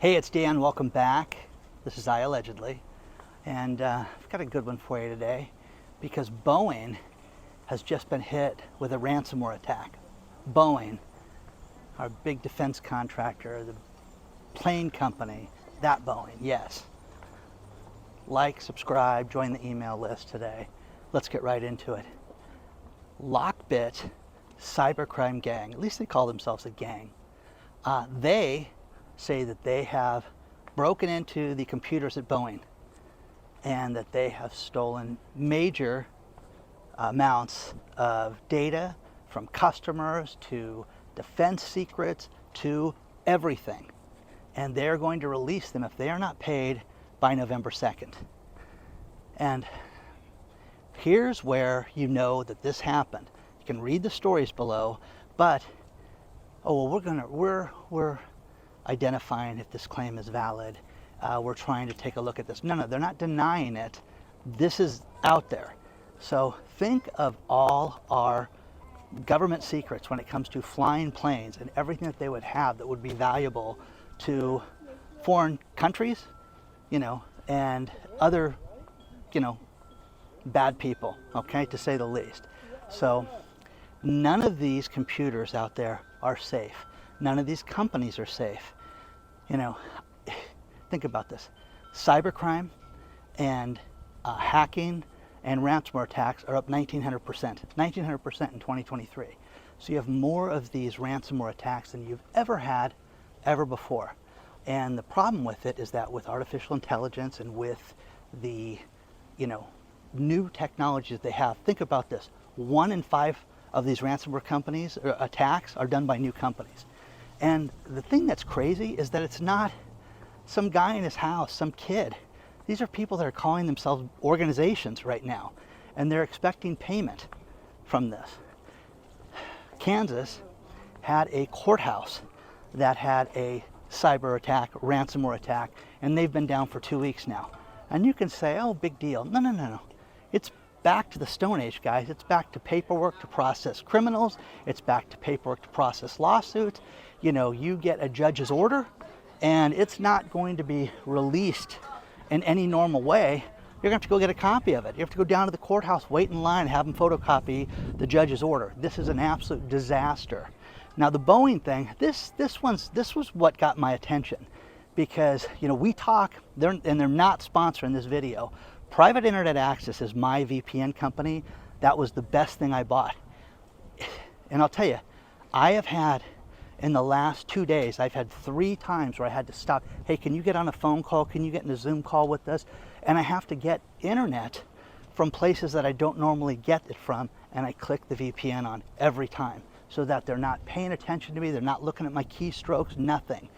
Hey, it's Dan. Welcome back. This is iAllegedly, and I've got a good one for you today because Boeing has just been hit with a ransomware attack. Boeing, our big defense contractor, the plane company, that Boeing, yes. Like, subscribe, join the email list today. Let's get right into it. Lockbit cybercrime gang, at least they call themselves a gang. They say that they have broken into the computers at Boeing and that they have stolen major amounts of data from customers to defense secrets to everything. And they're going to release them if they are not paid by November 2nd. And here's where you know that this happened. You can read the stories below, but we're identifying if this claim is valid. We're trying to take a look at this. No, they're not denying it. This is out there. So think of all our government secrets when it comes to flying planes and everything that they would have that would be valuable to foreign countries, and other, bad people, okay, to say the least. So none of these computers out there are safe. None of these companies are safe. Think about this. Cybercrime and hacking and ransomware attacks are up 1,900%. 1,900% in 2023. So you have more of these ransomware attacks than you've ever had, ever before. And the problem with it is that with artificial intelligence and with the, new technologies they have, think about this. 1 in 5 of these ransomware companies or attacks are done by new companies. And the thing that's crazy is that it's not some guy in his house, some kid. These are people that are calling themselves organizations right now, and they're expecting payment from this. Kansas had a courthouse that had a cyber attack, ransomware attack, and they've been down for 2 weeks now. And you can say, oh, big deal. No. It's back to the Stone Age, guys. It's back to paperwork to process criminals. It's back to paperwork to process lawsuits. You get a judge's order, and it's not going to be released in any normal way. You're going to have to go get a copy of it. You have to go down to the courthouse, wait in line, have them photocopy the judge's order. This is an absolute disaster. Now, the Boeing thing, this was what got my attention, because we talk, and they're not sponsoring this video. Private Internet Access is my VPN company. That was the best thing I bought. And I'll tell you, I have had, in the last 2 days, I've had 3 times where I had to stop. Hey, can you get on a phone call? Can you get in a Zoom call with us? And I have to get internet from places that I don't normally get it from, and I click the VPN on every time so that they're not paying attention to me, they're not looking at my keystrokes, nothing.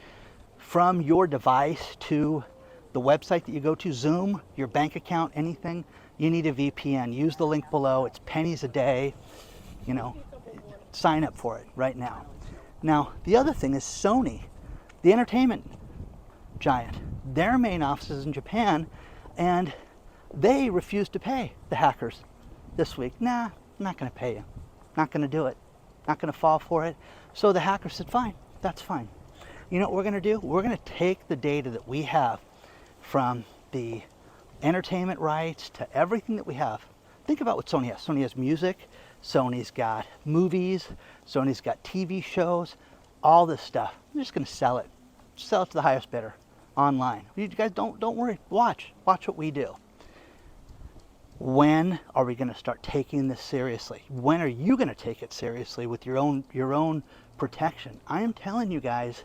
From your device to the website that you go to, Zoom, your bank account, anything, you need a VPN. Use the link below. It's pennies a day. Sign up for it right now. Now, the other thing is Sony, the entertainment giant. Their main office is in Japan, and they refused to pay the hackers this week. Nah, I'm not going to pay you. Not going to do it. Not going to fall for it. So the hackers said, fine, that's fine. You know what we're going to do? We're going to take the data that we have from the entertainment rights to everything that we have. Think about what Sony has. Sony has music, Sony's got movies, Sony's got TV shows, all this stuff. I'm just going to sell it. Sell it to the highest bidder online. You guys don't worry. Watch what we do. When are we going to start taking this seriously? When are you going to take it seriously with your own protection? I am telling you guys,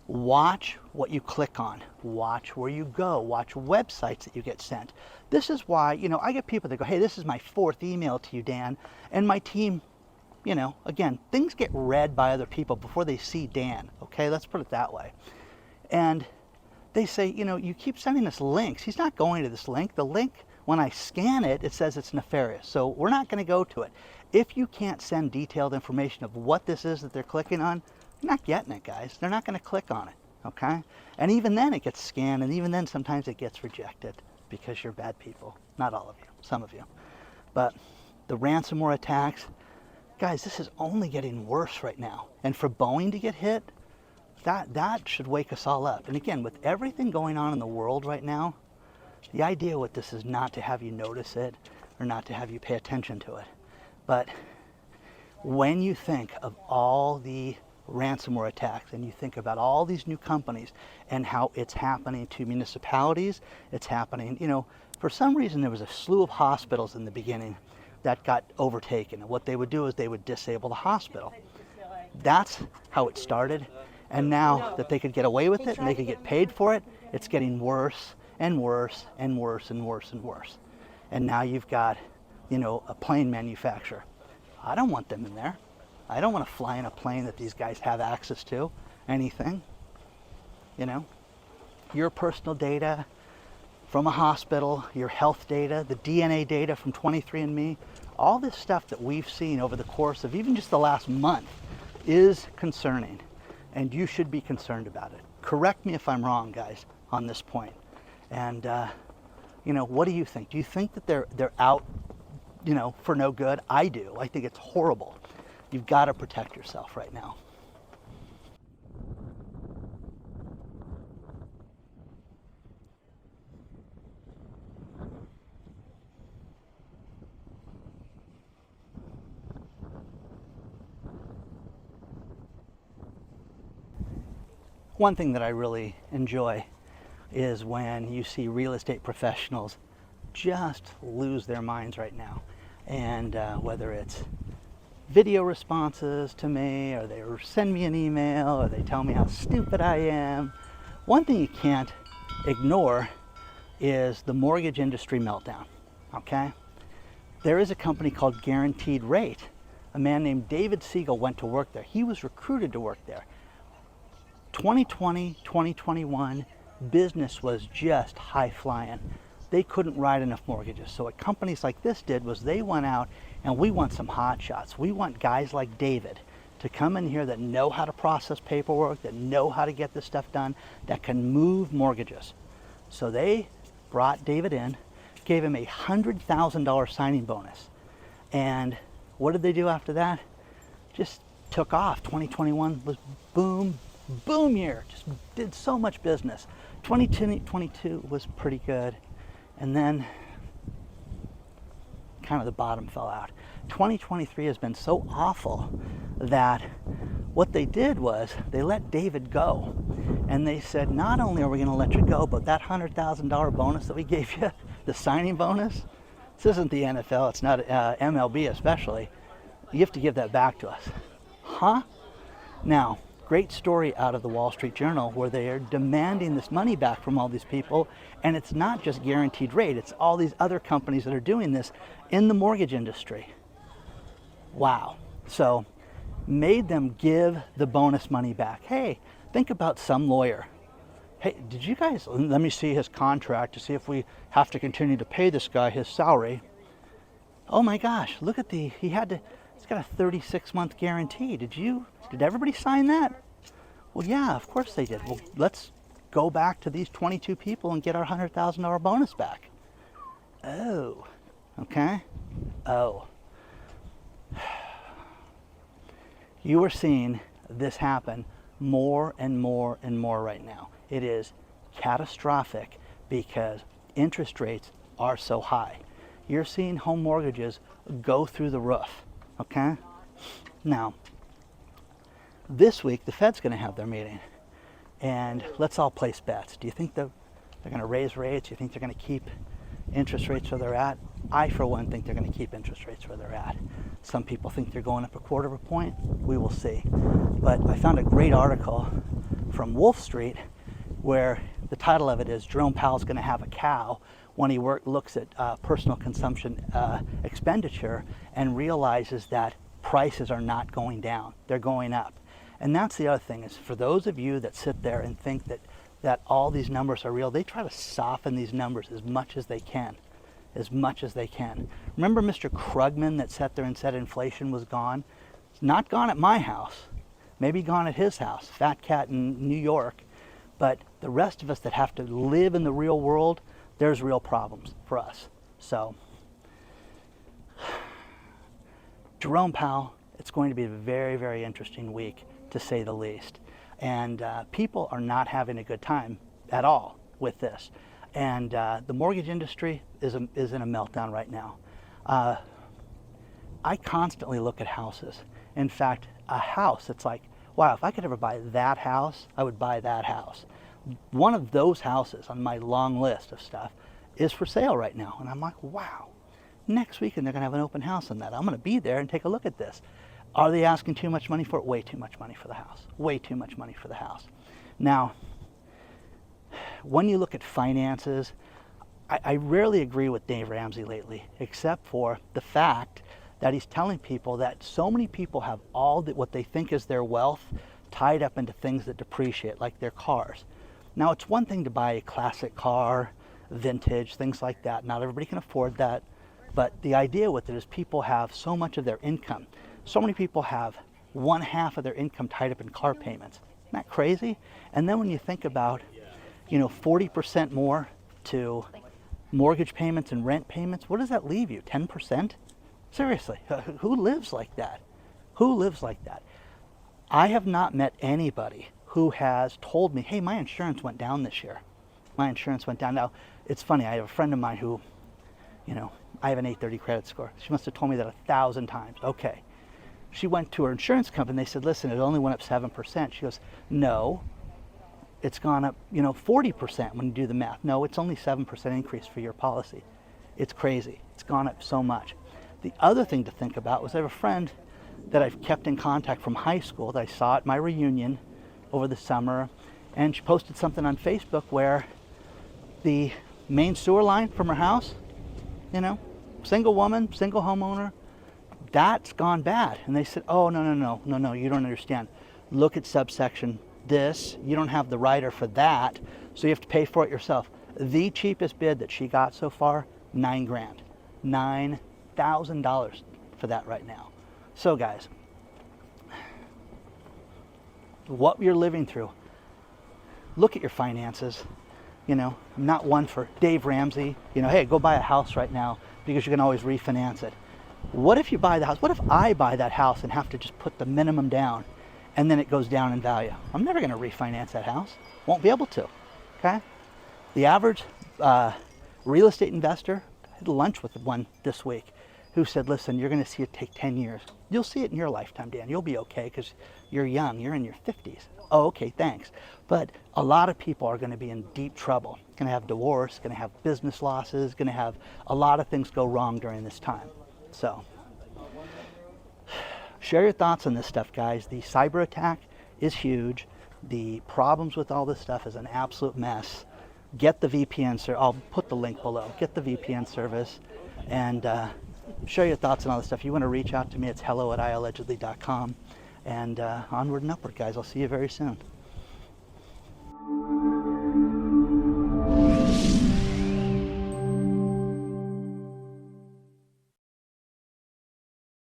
watch what you click on. Watch where you go. Watch websites that you get sent. This is why, I get people that go, hey, this is my 4th email to you, Dan. And my team, again, things get read by other people before they see Dan. Okay, let's put it that way. And they say, you keep sending us links. He's not going to this link. The link, when I scan it, it says it's nefarious. So we're not going to go to it. If you can't send detailed information of what this is that they're clicking on, you're not getting it, guys. They're not going to click on it, okay? And even then it gets scanned, and even then sometimes it gets rejected because you're bad people. Not all of you, some of you. But the ransomware attacks, guys, this is only getting worse right now. And for Boeing to get hit, That should wake us all up. And again, with everything going on in the world right now, the idea with this is not to have you notice it or not to have you pay attention to it. But when you think of all the ransomware attacks and you think about all these new companies and how it's happening to municipalities, it's happening, for some reason there was a slew of hospitals in the beginning that got overtaken. And what they would do is they would disable the hospital. That's how it started. And now that they could get away with it and they could get paid for it, it's getting worse and worse and worse and worse and worse. And now you've got, a plane manufacturer. I don't want them in there. I don't want to fly in a plane that these guys have access to anything. Your personal data from a hospital, your health data, the DNA data from 23andMe, all this stuff that we've seen over the course of even just the last month is concerning. And you should be concerned about it. Correct me if I'm wrong, guys, on this point. And, what do you think? Do you think that they're out, for no good? I do. I think it's horrible. You've got to protect yourself right now. One thing that I really enjoy is when you see real estate professionals just lose their minds right now. And whether it's video responses to me, or they send me an email, or they tell me how stupid I am. One thing you can't ignore is the mortgage industry meltdown, okay? There is a company called Guaranteed Rate. A man named David Siegel went to work there. He was recruited to work there. 2020, 2021, business was just high flying. They couldn't write enough mortgages. So what companies like this did was they went out and we want some hot shots. We want guys like David to come in here that know how to process paperwork, that know how to get this stuff done, that can move mortgages. So they brought David in, gave him a $100,000 signing bonus. And what did they do after that? Just took off. 2021 was boom year. Just did so much business. 2022 was pretty good. And then kind of the bottom fell out. 2023 has been so awful that what they did was they let David go. And they said, not only are we going to let you go, but that $100,000 bonus that we gave you, the signing bonus, this isn't the NFL, it's not MLB especially, you have to give that back to us. Huh? Now, great story out of the Wall Street Journal where they are demanding this money back from all these people, and it's not just Guaranteed Rate, it's all these other companies that are doing this in the mortgage industry. Wow. So made them give the bonus money back. Hey, think about some lawyer. Hey, did you guys, let me see his contract to see if we have to continue to pay this guy his salary. Oh my gosh, look at he's got a 36-month guarantee. Did everybody sign that? Well, yeah, of course they did. Well, let's go back to these 22 people and get our $100,000 bonus back. Oh, okay. Oh. You are seeing this happen more and more and more right now. It is catastrophic because interest rates are so high. You're seeing home mortgages go through the roof, okay? Now, this week the Fed's going to have their meeting, and let's all place bets. Do you think they're going to raise rates? Do you think they're going to keep interest rates where they're at? I, for one, think they're going to keep interest rates where they're at. Some people think they're going up 1/4 point. We will see. But I found a great article from Wolf Street where the title of it is Jerome Powell's going to have a cow when he looks at personal consumption expenditure and realizes that prices are not going down. They're going up. And that's the other thing, is for those of you that sit there and think that all these numbers are real, they try to soften these numbers as much as they can. As much as they can. Remember Mr. Krugman that sat there and said inflation was gone? It's not gone at my house. Maybe gone at his house, Fat Cat in New York. But the rest of us that have to live in the real world, there's real problems for us. So, Jerome Powell, it's going to be a very, very interesting week, to say the least. And people are not having a good time at all with this. And the mortgage industry is in a meltdown right now. I constantly look at houses. In fact, a house, it's like, wow, if I could ever buy that house, I would buy that house. One of those houses on my long list of stuff is for sale right now. And I'm like, wow, next weekend they're gonna have an open house on that. I'm gonna be there and take a look at this. Are they asking too much money for it? Way too much money for the house. Way too much money for the house. Now, when you look at finances, I rarely agree with Dave Ramsey lately, except for the fact that he's telling people that so many people have all what they think is their wealth tied up into things that depreciate, like their cars. Now, it's one thing to buy a classic car, vintage, things like that. Not everybody can afford that. But the idea with it is people have so much of their income. So many people have 1/2 of their income tied up in car payments. Isn't that crazy? And then when you think about, 40% more to mortgage payments and rent payments, what does that leave you? 10%? Seriously, who lives like that? Who lives like that? I have not met anybody who has told me, hey, my insurance went down this year. My insurance went down. Now, it's funny, I have a friend of mine who, I have an 830 credit score. She must have told me that 1,000 times. Okay. She went to her insurance company. They said, listen, it only went up 7%. She goes, no, it's gone up, 40% when you do the math. No, it's only 7% increase for your policy. It's crazy. It's gone up so much. The other thing to think about was I have a friend that I've kept in contact from high school that I saw at my reunion over the summer, and she posted something on Facebook where the main sewer line from her house, single woman, single homeowner, that's gone bad. And they said, oh, no, you don't understand. Look at subsection this, you don't have the rider for that, so you have to pay for it yourself. The cheapest bid that she got so far, $9,000. $9,000 for that right now. So guys, what you're living through, look at your finances. I'm not one for Dave Ramsey, hey, go buy a house right now because you can always refinance it. What if you buy the house? What if I buy that house and have to just put the minimum down and then it goes down in value? I'm never going to refinance that house. Won't be able to, okay? The average real estate investor, I had lunch with one this week, who said, listen, you're going to see it take 10 years. You'll see it in your lifetime, Dan. You'll be okay because you're young. You're in your 50s. Oh, okay, thanks. But a lot of people are going to be in deep trouble. Going to have divorce, going to have business losses, going to have a lot of things go wrong during this time. So share your thoughts on this stuff, guys. The cyber attack is huge. The problems with all this stuff is an absolute mess. Get the VPN service. I'll put the link below. Get the VPN service and share your thoughts on all this stuff. If you want to reach out to me, it's hello@iAllegedly.com. And onward and upward, guys. I'll see you very soon.